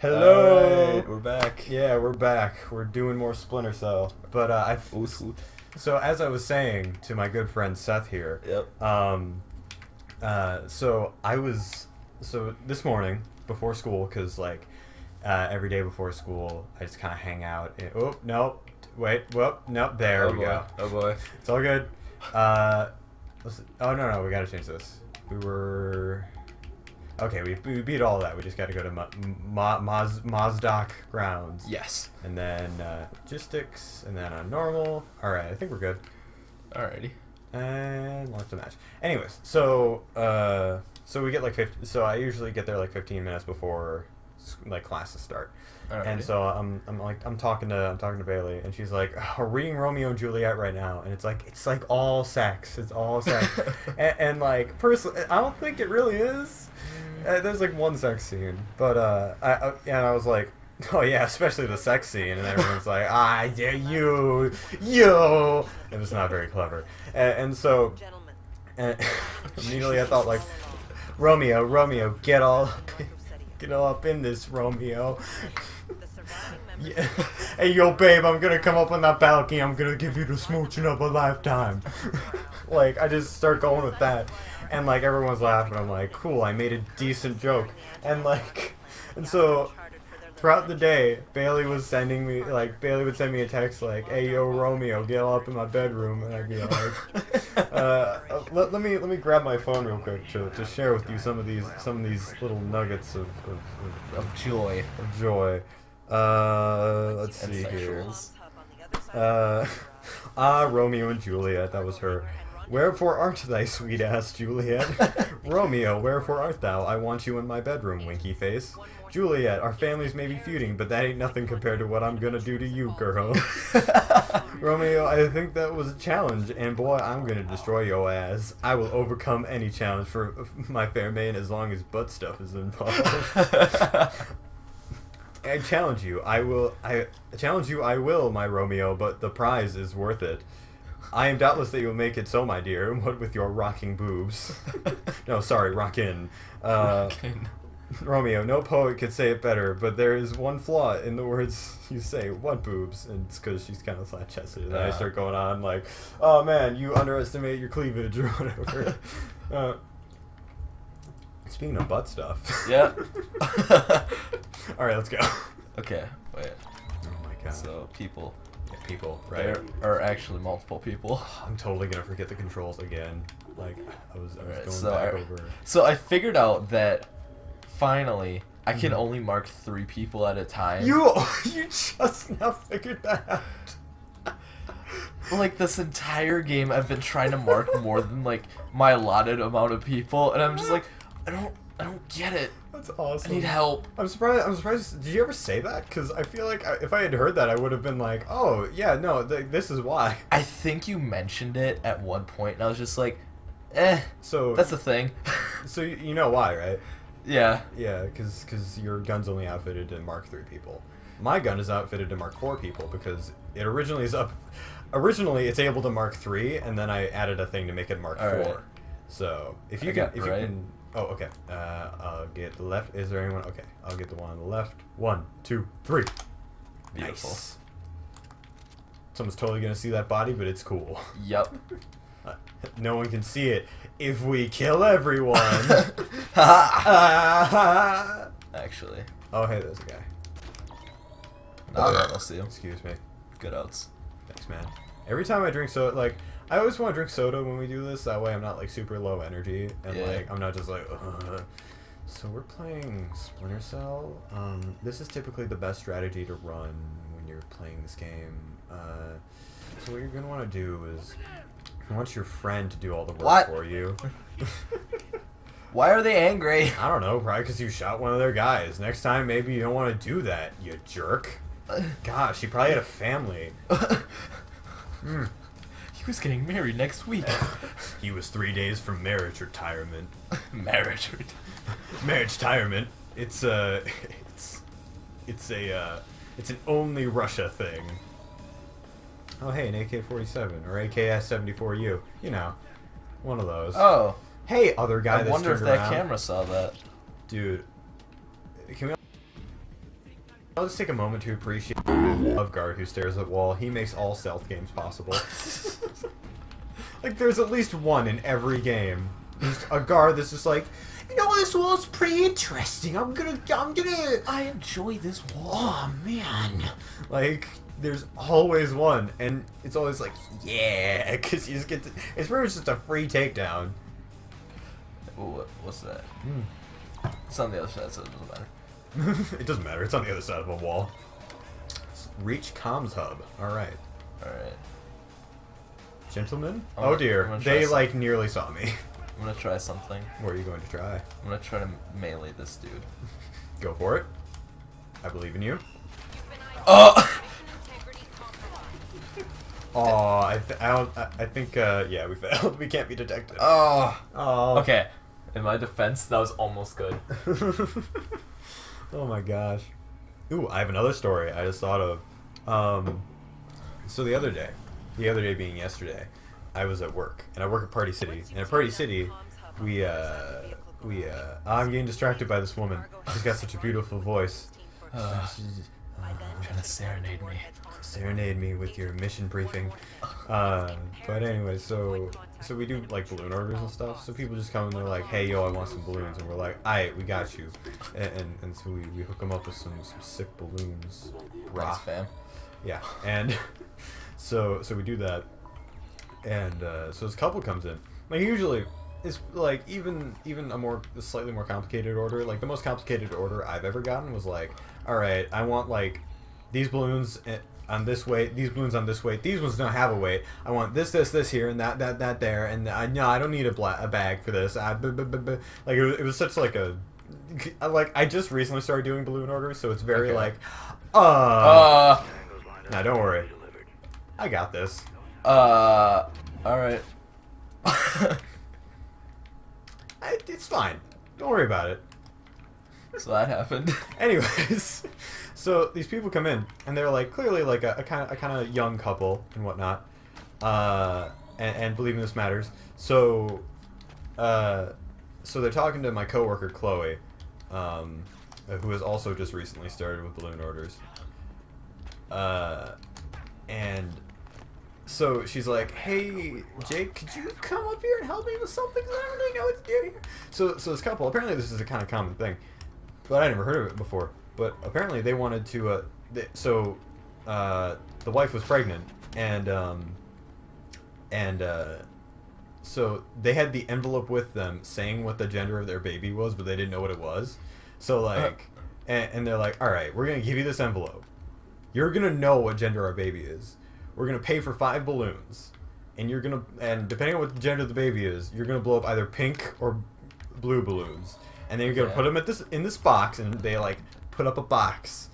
Hello. Alright, we're back. Yeah, we're back. We're doing more Splinter Cell. But so as I was saying to my good friend Seth here. Yep. So this morning before school, because like every day before school, I just kind of hang out. Oh no, wait, whoop, nope. There we go. Oh boy. It's all good. Oh no, we gotta change this. Okay, we beat all that. We just got to go to Mozdok grounds. Yes. And then logistics, and then on normal. All right, I think we're good. Alrighty. And launch the match. Anyways, so we get like 50. So I usually get there like 15 minutes before like classes start. Alrighty. And so I'm talking to Bailey, and she's like, oh, we're reading Romeo and Juliet right now, and it's like all sex. It's all sex. and like personally, I don't think it really is. There's like one sex scene, but I was like, oh yeah, especially the sex scene, and everyone's like, yeah, you, and it's not very clever, and so immediately I thought like, Romeo, get all up in this, Romeo. Yeah. Hey yo, babe, I'm gonna come up on that balcony. I'm gonna give you the smooching of a lifetime. Like I just start going with that. And like everyone's laughing. I'm like, cool, I made a decent joke. And like, and so throughout the day, Bailey would send me a text like, hey yo, Romeo, get all up in my bedroom, and I'd be like, let me grab my phone real quick to share with you some of these little nuggets of joy. Let's see here. Romeo and Juliet, that was her. Wherefore art thou, sweet ass Juliet? Romeo, wherefore art thou? I want you in my bedroom, winky face. Juliet, our families may be feuding, but that ain't nothing compared to what I'm gonna do to you, girl. Romeo, I think that was a challenge, and boy, I'm gonna destroy your ass. I will overcome any challenge for my fair maiden as long as butt stuff is involved. I challenge you, I will, my Romeo, but the prize is worth it. I am doubtless that you will make it so, my dear, what with your rocking boobs. No, sorry, rockin'. Romeo, no poet could say it better, but there is one flaw in the words you say. What boobs? And it's because she's kind of flat-chested. And I start going on like, oh man, you underestimate your cleavage or whatever. Speaking of butt stuff. Yeah. Alright, let's go. Okay, wait. Oh my god. So, people. People, right? There are actually multiple people. I'm totally gonna forget the controls again. Like, I was going back over. So I figured out that finally I can only mark 3 people at a time. You just now figured that out. Like this entire game, I've been trying to mark more than like my allotted amount of people, and I'm just like, I don't get it. That's awesome. I need help. I'm surprised. Did you ever say that? Because I feel like if I had heard that, I would have been like, oh, yeah, no, this is why. I think you mentioned it at one point, and I was just like, so that's the thing. So you know why, right? Yeah. Yeah, because your gun's only outfitted to mark 3 people. My gun is outfitted to mark 4 people because it originally it's able to mark 3, and then I added a thing to make it mark 4. Right. So if you can. Oh, okay. I'll get the left. Is there anyone? Okay, I'll get the one on the left. 1, 2, 3. Beautiful. Nice. Someone's totally gonna see that body, but it's cool. Yep. No one can see it if we kill everyone. Actually. Oh, hey, there's a guy. I'll see him. Excuse me. Good outs. Thanks, man. Every time I drink soda, like, I always want to drink soda when we do this. That way I'm not, like, super low energy. And, like, I'm not just like, ugh. So we're playing Splinter Cell. This is typically the best strategy to run when you're playing this game. So what you're going to want to do is you want your friend to do all the work for you. Why are they angry? I don't know. Probably because you shot one of their guys. Next time, maybe you don't want to do that, you jerk. Gosh, he probably had a family. He was getting married next week. He was 3 days from marriage retirement. Marriage retirement. It's an only Russia thing. Oh hey, an AK-47 or AKS-74U. You know, one of those. Oh. Hey, other guy. I wonder if that camera saw that. Dude, can we? I'll just take a moment to appreciate of guard who stares at wall. He makes all stealth games possible. Like, there's at least one in every game. There's a guard that's just like, you know, this wall's pretty interesting. I enjoy this wall. Oh, man. Like, there's always one. And it's always like, yeah, because you just get to... It's pretty much just a free takedown. Ooh, what's that? It's on the other side, so it doesn't matter. It doesn't matter. It's on the other side of a wall. Reach comms hub. Alright. Alright. Gentlemen? I'm Oh gonna- dear. I'm gonna They, try like, nearly saw me. I'm gonna try something. What are you going to try? I'm gonna try to melee this dude. Go for it. I believe in you. Oh! Oh, I think, yeah, we failed. We can't be detected. Oh! Oh. Okay. In my defense, that was almost good. Oh my gosh. Ooh, I have another story I just thought of. So the other day being yesterday, I was at work, and I work at Party City. And at Party City, I'm getting distracted by this woman. She's got such a beautiful voice. She's Trying to serenade me with your mission briefing. But anyway, so we do like balloon orders and stuff. So people just come and they're like, "Hey, yo, I want some balloons," and we're like, "Aight, we got you." And so we hook them up with some sick balloons. Thanks, fam. Yeah, and so we do that, and so this couple comes in. Like usually, it's like even a slightly more complicated order. Like the most complicated order I've ever gotten was like, all right, I want like these balloons on this weight, these balloons on this weight. These ones don't have a weight. I want this here, and that there, and I don't need a bag for this. Like it was such like a like I just recently started doing balloon orders, so it's very like, nah, don't worry, I got this. All right. It's fine. Don't worry about it. So that happened. Anyways, so these people come in and they're like clearly like a kind of young couple and whatnot, and believing this matters. So they're talking to my coworker Chloe, who has also just recently started with balloon orders, and so she's like, "Hey, Jake, could you come up here and help me with something? 'Cause I don't really know what to do here." So this couple, apparently this is a kind of common thing, but I never heard of it before. But apparently they wanted to. The wife was pregnant, and so they had the envelope with them saying what the gender of their baby was, but they didn't know what it was. So like, and they're like, "All right, we're gonna give you this envelope. You're gonna know what gender our baby is. We're gonna pay for 5 balloons, and depending on what the gender of the baby is, you're gonna blow up either pink or blue balloons, and then you're gonna put them in this box, and they like put up a box,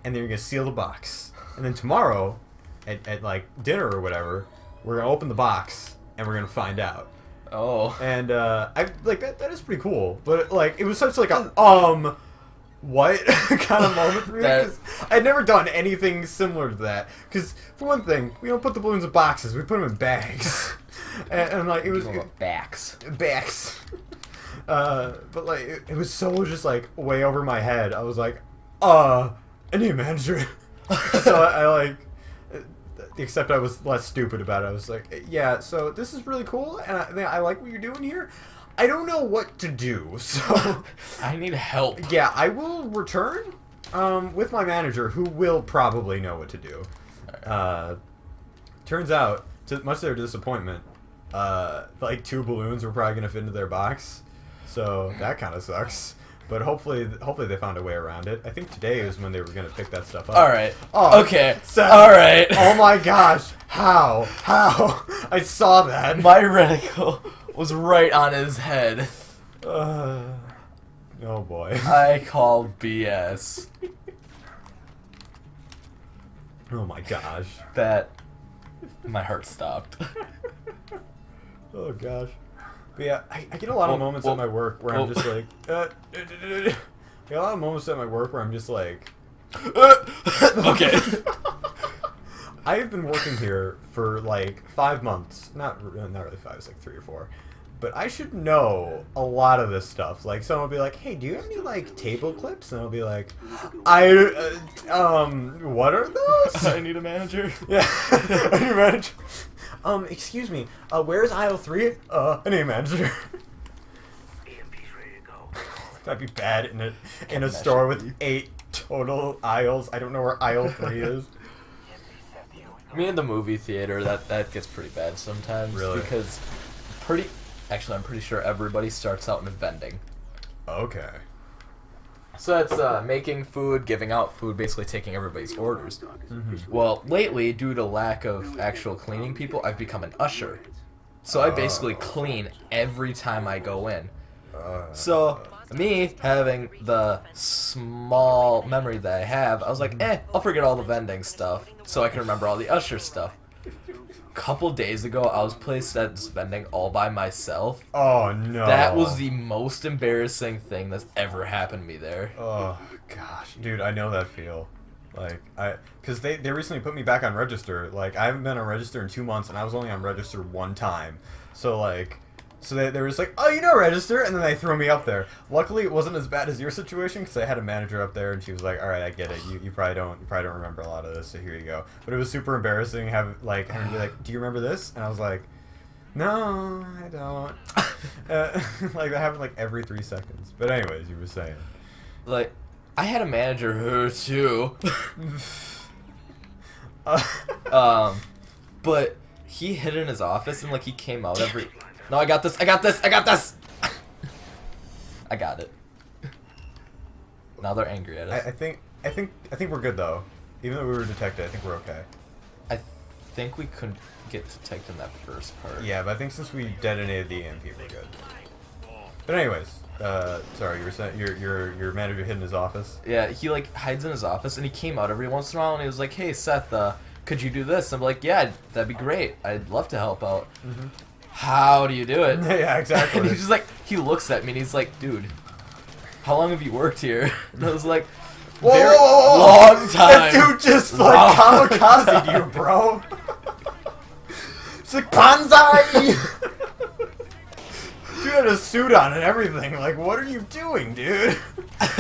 and then you're gonna seal the box, and then tomorrow, at like dinner or whatever, we're gonna open the box and we're gonna find out." Oh. And I like that is pretty cool, but like it was such like a what kind of moment for me, because I'd never done anything similar to that. Because for one thing, we don't put the balloons in boxes; we put them in bags, and like it was bags. But like it was so just like way over my head. I was like, I need a manager. So I like, except I was less stupid about it. I was like, yeah. So this is really cool, and I like what you're doing here. I don't know what to do, so I need help. Yeah, I will return with my manager, who will probably know what to do. Turns out, to much to their disappointment, like 2 balloons were probably gonna fit into their box, so that kind of sucks. But hopefully they found a way around it. I think today is when they were gonna pick that stuff up. All right. Oh, okay. So, all right. Oh my gosh! How? I saw that. My reticle was right on his head. Oh boy. I called BS. Oh my gosh. That my heart stopped. Oh gosh. But yeah, I get a lot of moments at my work where I'm just like, I get a lot of moments at my work where I'm just like, okay. I have been working here for like 5 months. Not really 5, it's like 3 or 4. but I should know a lot of this stuff. Like, someone will be like, hey, do you have any, like, table clips? And I'll be like, what are those? I need a manager. Yeah, I need a manager. Excuse me, where's aisle 3? I need a manager. That'd be bad in a store with 8 total aisles. I don't know where aisle 3 is. Me in the movie theater, that gets pretty bad sometimes. Really? Because I'm pretty sure everybody starts out in vending. Okay. So that's making food, giving out food, basically taking everybody's orders. Mm-hmm. Well, lately, due to lack of actual cleaning people, I've become an usher. So I basically clean every time I go in. So me having the small memory that I have, I was like, I'll forget all the vending stuff so I can remember all the usher stuff. Couple days ago, I was placed at this vending all by myself. Oh no! That was the most embarrassing thing that's ever happened to me there. Oh gosh, dude, I know that feel. Like, because they recently put me back on register. Like, I haven't been on register in 2 months, and I was only on register 1 time. So like, they were just like, oh, you know register, and then they threw me up there. Luckily, it wasn't as bad as your situation, because I had a manager up there, and she was like, all right, I get it. You probably don't remember a lot of this, so here you go. But it was super embarrassing having to be like, do you remember this? And I was like, no, I don't. Like, that happened like every 3 seconds. But anyways, you were saying. Like, I had a manager who too. But he hid in his office and like he came out every. No, I got this. I got this. I got this. I got it. Now they're angry at us. I think we're good though. Even though we were detected, I think we're okay. I think we couldn't get detected in that first part. Yeah, but I think since we detonated the EMP, we're good. But anyways, sorry, you were saying your manager hid in his office. Yeah, he like hides in his office, and he came out every once in a while, and he was like, "Hey, Seth, could you do this?" I'm like, "Yeah, that'd be great. I'd love to help out." Mm-hmm. How do you do it? Yeah, exactly. And he's just like, he looks at me, and he's like, "Dude, how long have you worked here?" And I was like, "Whoa, long time." That dude just like kamikaze you, bro. It's like Banzai. Dude had a suit on and everything. Like, what are you doing, dude?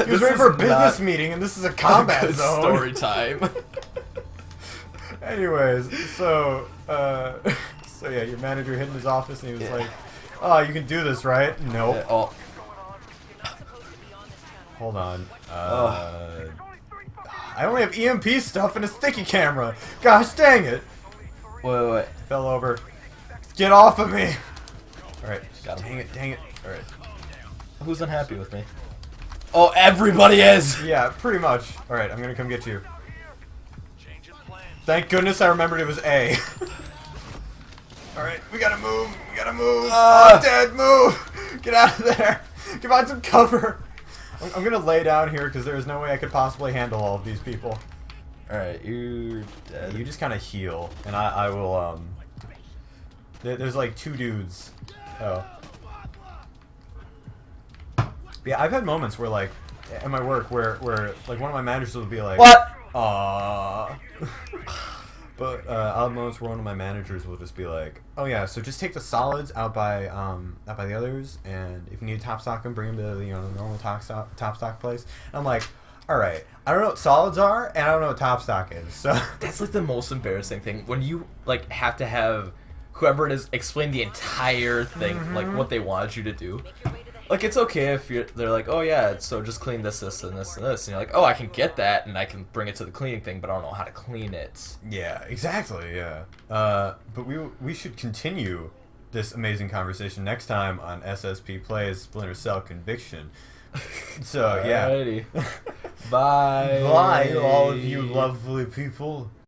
He was ready for a business meeting, and this is a combat zone. Story time. Anyways, so yeah, your manager hid in his office, and he was like, "Oh, you can do this, right?" Nope. Yeah, oh. Hold on. I only have EMP stuff and a sticky camera. Gosh dang it! Wait. Fell over. Get off of me! Alright. Got him. Dang it. Alright. Who's unhappy with me? Oh, everybody is! Yeah, pretty much. Alright, I'm gonna come get you. Thank goodness I remembered it was A. Alright, we gotta move. Oh, Dad, move! Get out of there! Give out some cover! I'm gonna lay down here because there's no way I could possibly handle all of these people. Alright, you're dead. You just kind of heal, and I will, there's like 2 dudes. Oh. Yeah, I've had moments where, like, at my work, where like, one of my managers will be like, "What?" But I'll have moments where one of my managers will just be like, "Oh yeah, so just take the solids out by the others, and if you need to top stock them, bring them to the normal top stock place." And I'm like, "All right, I don't know what solids are, and I don't know what top stock is." So that's like the most embarrassing thing when you like have to have whoever it is explain the entire thing, like what they wanted you to do. Like, it's okay if they're like, "Oh yeah, so just clean this, this, and this, and this," and you're like, "Oh, I can get that, and I can bring it to the cleaning thing, but I don't know how to clean it." Yeah, exactly. Yeah. But we should continue this amazing conversation next time on SSP Plays Splinter Cell Conviction. So yeah. Alrighty. Bye. Bye, all of you lovely people.